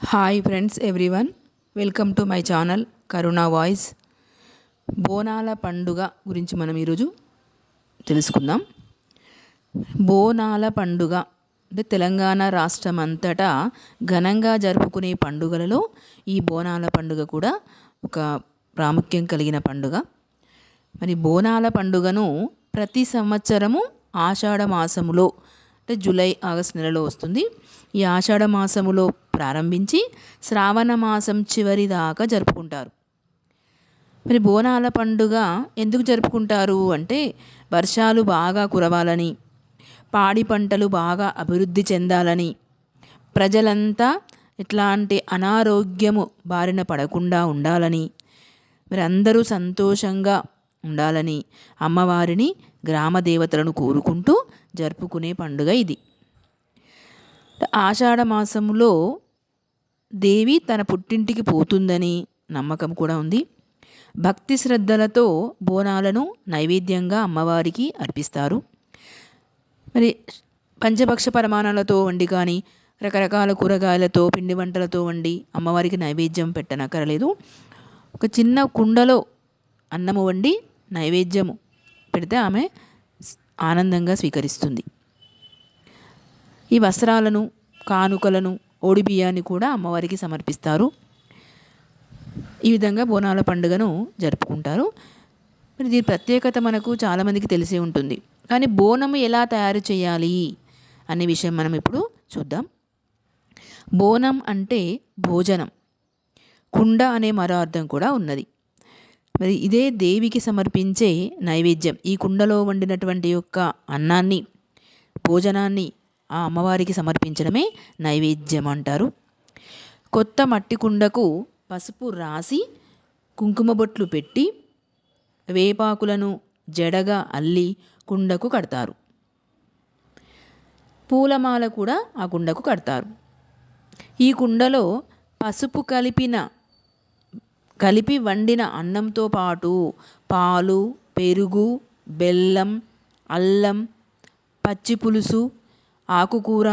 Hi friends everyone, welcome to my channel Karuna voice. బోనాల పండుగ గురించి మనం ఈరోజు తెలుసుకుందాం. బోనాల పండుగ అంటే తెలంగాణ రాష్ట్రం అంతటా ఘనంగా జరుపుకునే పండుగలలో ఈ బోనాల పండుగ కూడా ఒక ప్రాముఖ్యం కలిగిన పండుగ. మరి బోనాల పండుగను ప్రతి సంవత్సరము ఆషాఢ మాసములో అంటే జూలై ఆగస్ట్ నెలలో వస్తుంది. ఈ ఆషాఢ మాసములో ప్రారంభించి శ్రావణ మాసం చివరి దాకా జరుపుకుంటారు. మరి బోనాల పండుగ ఎందుకు జరుపుకుంటారు అంటే వర్షాలు బాగా కురవాలని, పాడి పంటలు బాగా అభివృద్ధి చెందాలని, ప్రజలంతా ఎట్లాంటి అనారోగ్యము బారిన పడకుండా ఉండాలని, మరి అందరూ సంతోషంగా ఉండాలని అమ్మవారిని గ్రామ దేవతలను కోరుకుంటూ జరుపుకునే పండుగ ఇది. ఆషాఢ మాసంలో దేవి తన పుట్టింటికి పోతుందని నమ్మకం కూడా ఉంది. భక్తి శ్రద్ధలతో బోనాలను నైవేద్యంగా అమ్మవారికి అర్పిస్తారు. మరి పంచభక్ష పరమాణాలతో వండి కానీ రకరకాల కూరగాయలతో పిండి వంటలతో వండి అమ్మవారికి నైవేద్యం పెట్టనక్కరలేదు. ఒక చిన్న కుండలో అన్నము వండి నైవేద్యము పెడితే ఆమె ఆనందంగా స్వీకరిస్తుంది. ఈ వస్త్రాలను, కానుకలను, ఓడి బియ్యాన్ని కూడా అమ్మవారికి సమర్పిస్తారు. ఈ విధంగా బోనాల పండుగను జరుపుకుంటారు. మరి దీని ప్రత్యేకత మనకు చాలామందికి తెలిసే ఉంటుంది. కానీ బోనము ఎలా తయారు చేయాలి అనే విషయం మనం ఇప్పుడు చూద్దాం. బోనం అంటే భోజనం, కుండ అనే మరో అర్థం కూడా ఉన్నది. మరి ఇదే దేవికి సమర్పించే నైవేద్యం. ఈ కుండలో వండినటువంటి యొక్క అన్నాన్ని, భోజనాన్ని ఆ అమ్మవారికి సమర్పించడమే నైవేద్యం అంటారు. కొత్త మట్టి కుండకు పసుపు రాసి కుంకుమ బొట్లు పెట్టి వేపాకులను జడగా అల్లి కుండకు కడతారు. పూలమాల కూడా ఆ కుండకు కడతారు. ఈ కుండలో పసుపు కలిపి వండిన అన్నంతో పాటు పాలు, పెరుగు, బెల్లం, అల్లం, పచ్చి పులుసు, ఆకుకూర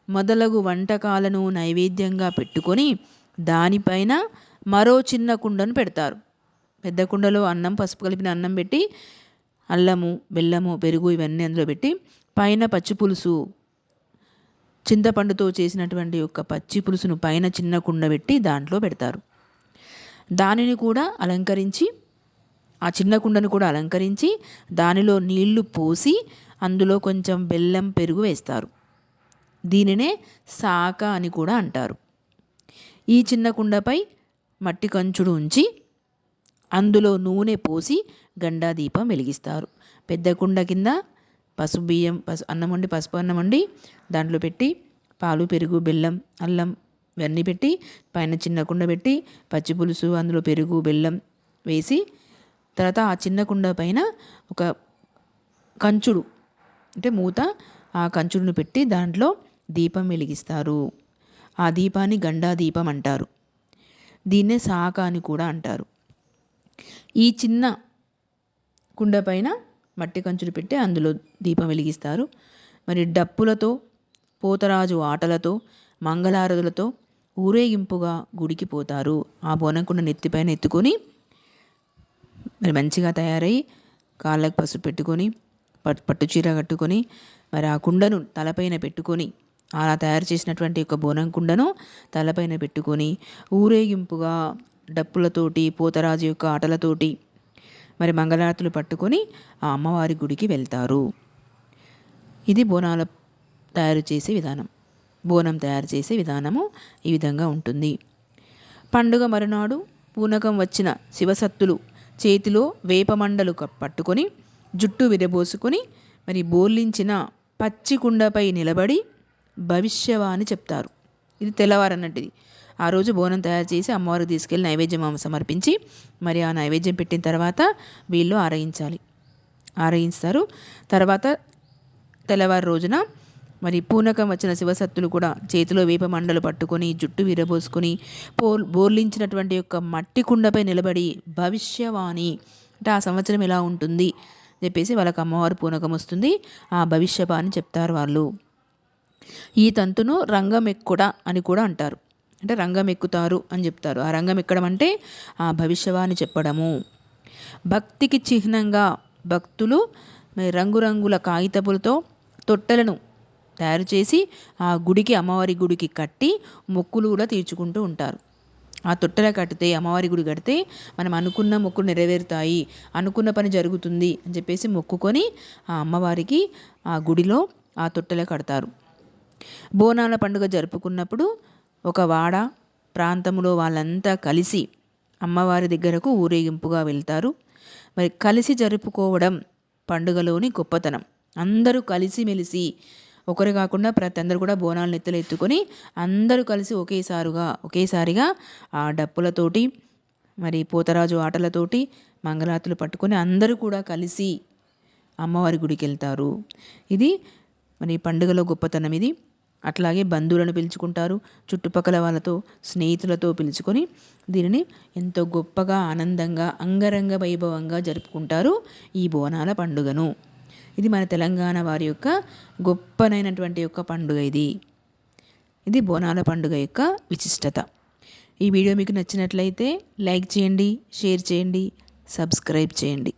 మొదలగు వంటకాలను నైవేద్యంగా పెట్టుకొని దానిపైన మరో చిన్న కుండను పెడతారు. పెద్ద కుండలో అన్నం, పసుపు కలిపిన అన్నం పెట్టి అల్లము, బెల్లము, పెరుగు ఇవన్నీ అందులో పెట్టి పైన పచ్చి పులుసు, చింతపండుతో చేసినటువంటి యొక్క పచ్చి పులుసును పైన చిన్న కుండ పెట్టి దాంట్లో పెడతారు. దానిని కూడా అలంకరించి, ఆ చిన్న కుండను కూడా అలంకరించి దానిలో నీళ్లు పోసి అందులో కొంచెం బెల్లం, పెరుగు వేస్తారు. దీనినే సాక అని కూడా అంటారు. ఈ చిన్న కుండపై మట్టి కంచుడు ఉంచి అందులో నూనె పోసి గండా దీపం వెలిగిస్తారు. పెద్ద కుండ కింద అన్నం వండి, పసుపు అన్నం వండి దాంట్లో పెట్టి పాలు, పెరుగు, బెల్లం, అల్లం ఇవన్నీ పెట్టి పైన చిన్న కుండ పెట్టి పచ్చి పులుసు, అందులో పెరుగు, బెల్లం వేసి తర్వాత ఆ చిన్న కుండ పైన ఒక కంచుడు అంటే మూత, ఆ కంచుడును పెట్టి దాంట్లో దీపం వెలిగిస్తారు. ఆ దీపాన్ని గండా దీపం అంటారు. దీన్నే సాక అని కూడా అంటారు. ఈ చిన్న కుండ పైన మట్టి కంచుడు పెట్టి అందులో దీపం వెలిగిస్తారు. మరి డప్పులతో, పోతరాజు ఆటలతో, మంగళారతులతో ఊరేగింపుగా గుడికి పోతారు. ఆ బోనంకుండ నెత్తిపైన ఎత్తుకొని మరి మంచిగా తయారై కాళ్ళకు పసుపు పెట్టుకొని పట్టు చీర కట్టుకొని మరి ఆ కుండను తలపైన పెట్టుకొని, అలా తయారు చేసినటువంటి ఒక బోనం కుండను తలపైన పెట్టుకొని ఊరేగింపుగా డప్పులతోటి, పోతరాజు యొక్క ఆటలతోటి మరి మంగళారతులు పట్టుకొని ఆ అమ్మవారి గుడికి వెళ్తారు. ఇది బోనాల తయారు చేసే విధానం. బోనం తయారు చేసే విధానము ఈ విధంగా ఉంటుంది. పండుగ మరునాడు పూనకం వచ్చిన శివసత్తులు చేతిలో వేపమండలు పట్టుకొని జుట్టు విరబోసుకొని మరి బోర్లించిన పచ్చి కుండపై నిలబడి భవిష్యవాణి చెప్తారు. ఇది తెల్లవారన్నట్టుది. ఆ రోజు బోనం తయారు చేసి అమ్మవారికి తీసుకెళ్ళి నైవేద్యం సమర్పించి మరి ఆ నైవేద్యం పెట్టిన తర్వాత వీళ్ళు ఆరగిస్తారు. తర్వాత తెల్లవారు రోజున మరి పూనకం వచ్చిన శివసత్తులు కూడా చేతిలో వేప మండలు పట్టుకొని జుట్టు విరబోసుకొని బోర్లించినటువంటి యొక్క మట్టి కుండపై నిలబడి భవిష్యవాణి అంటే ఆ సంవత్సరం ఎలా ఉంటుంది చెప్పేసి వాళ్ళకి అమ్మవారు పూనకం వస్తుంది, ఆ భవిష్యవాణి చెప్తారు వాళ్ళు. ఈ తంతును రంగమెక్కుడ అని కూడా అంటారు. అంటే రంగం ఎక్కుతారు అని చెప్తారు. ఆ రంగం ఎక్కడం అంటే ఆ భవిష్యవాణి చెప్పడము. భక్తికి చిహ్నంగా భక్తులు మరి రంగురంగుల కాగితపులతో తొట్టెలను తయారు చేసి ఆ గుడికి, అమ్మవారి గుడికి కట్టి మొక్కులు కూడా తీర్చుకుంటూ ఉంటారు. ఆ తొట్టెల కడితే, అమ్మవారి గుడి కడితే మనం అనుకున్న మొక్కులు నెరవేరుతాయి, అనుకున్న పని జరుగుతుంది అని చెప్పేసి మొక్కుకొని ఆ అమ్మవారికి ఆ గుడిలో ఆ తొట్టెల కడతారు. బోనాల పండుగ జరుపుకున్నప్పుడు ఒక వాడ ప్రాంతంలో వాళ్ళంతా కలిసి అమ్మవారి దగ్గరకు ఊరేగింపుగా వెళ్తారు. మరి కలిసి జరుపుకోవడం పండుగలోని గొప్పతనం. అందరూ కలిసిమెలిసి ఒకరు కాకుండా ప్రతి అందరూ కూడా బోనాలను నెత్తిలో ఎత్తుకొని అందరూ కలిసి ఒకేసారిగా ఆ డప్పులతోటి మరి పోతరాజు ఆటలతోటి మంగళారతులు పట్టుకొని అందరూ కూడా కలిసి అమ్మవారి గుడికి వెళ్తారు. ఇది మరి పండుగలో గొప్పతనం ఇది. అట్లాగే బంధువులను పిలుచుకుంటారు, చుట్టుపక్కల వాళ్ళతో, స్నేహితులతో పిలుచుకొని దీనిని ఎంతో గొప్పగా, ఆనందంగా, అంగరంగ వైభవంగా జరుపుకుంటారు ఈ బోనాల పండుగను. ఇది మన తెలంగాణ వారి యొక్క గొప్పనైనటువంటి యొక్క పండుగ ఇది. ఇది బోనాల పండుగ యొక్క విశిష్టత. ఈ వీడియో మీకు నచ్చినట్లయితే లైక్ చేయండి, షేర్ చేయండి, సబ్స్క్రైబ్ చేయండి.